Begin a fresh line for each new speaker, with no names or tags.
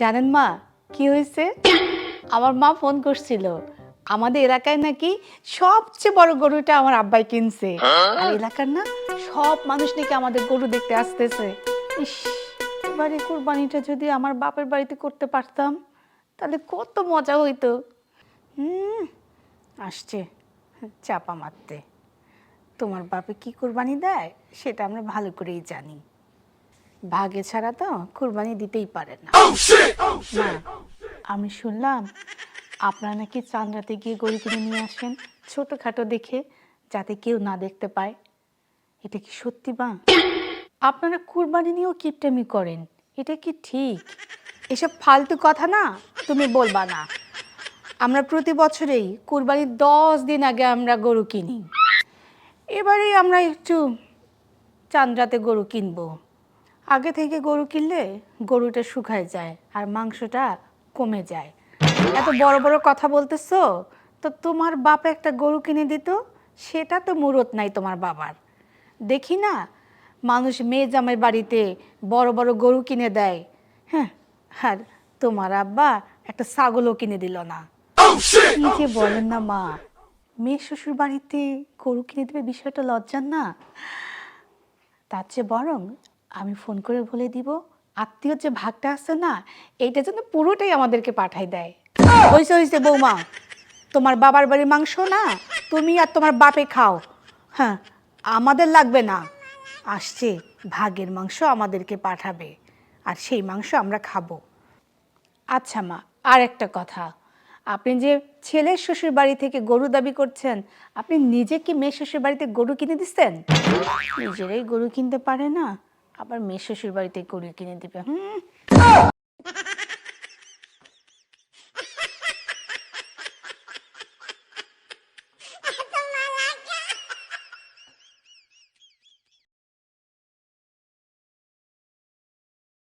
জানেন মা কি হয়েছে? আমার মা ফোন করছিল, আমাদের এলাকায় নাকি সবচেয়ে বড় গরুটা আমার আব্বাই কিনছে। আর এলাকার না সব মানুষ নাকি আমাদের গরু দেখতে আসতেছে। ইস, এবারে কুরবানিটা যদি আমার বাপের বাড়িতে করতে পারতাম তাহলে কত মজা হইতো। হুম, আসছে চাপা মারতে। তোমার বাপে কি কুরবানি দেয় সেটা আমরা ভালো করেই জানি। ভাগে ছাড়া তো কুরবানি দিতেই পারে না। মা, আমি শুনলাম আপনারা নাকি চাঁদরাতে গিয়ে গরু কিনে নিয়ে আসেন ছোটখাটো দেখে, যাতে কেউ না দেখতে পায়। এটা কি সত্যি মা? আপনারা কুরবানি নিয়েও কিপটেমি করেন, এটা কি ঠিক? এসব ফালতু কথা না তুমি বলবা না। আমরা প্রতি বছরেই কুরবানির 10 দিন আগে আমরা গরু কিনি। এবারেই আমরা একটু চাঁদরাতে গরু কিনবো। আগে থেকে গরু কিনলে গরুটা শুকায় যায় আর মাংসটা কমে যায়। এত বড় বড় কথা বলতেছো, তো তোমার বাপ একটা গরু কিনে দিত, সেটা তো মুরত নাই তোমার বাবার। দেখি না মানুষ মেয়ে জামাই বাড়িতে বড় বড় গরু কিনে দেয়, হ্যাঁ, আর তোমার আব্বা একটা ছাগলও কিনে দিল না। কি যে বলেন না মা, মেয়ে শ্বশুর বাড়িতে গরু কিনে দেবে, বিষয়টা লজ্জার না? তার চেয়ে বরং আমি ফোন করে বলে দিব আত্মীয় যে ভাগটা আছে না, এইটা যেন পুরোটাই আমাদেরকে পাঠাই দেয়। হইছে হইছে বৌমা, তোমার বাবার বাড়ির মাংস না তুমি আর তোমার বাপে খাও, হ্যাঁ, আমাদের লাগবে না। আসছে ভাগের মাংস আমাদেরকে পাঠাবে, আর সেই মাংস আমরা খাবো। আচ্ছা মা, আর একটা কথা, আপনি যে ছেলের শ্বশুর বাড়ি থেকে গরু দাবি করছেন, আপনি নিজে কি মেয়ে শ্বশুর বাড়িতে গরু কিনে দিচ্ছেন? নিজেরাই গরু কিনতে পারে না, আবার মেয়ে শ্বশুর বাড়িতে গরু কিনে দিবে?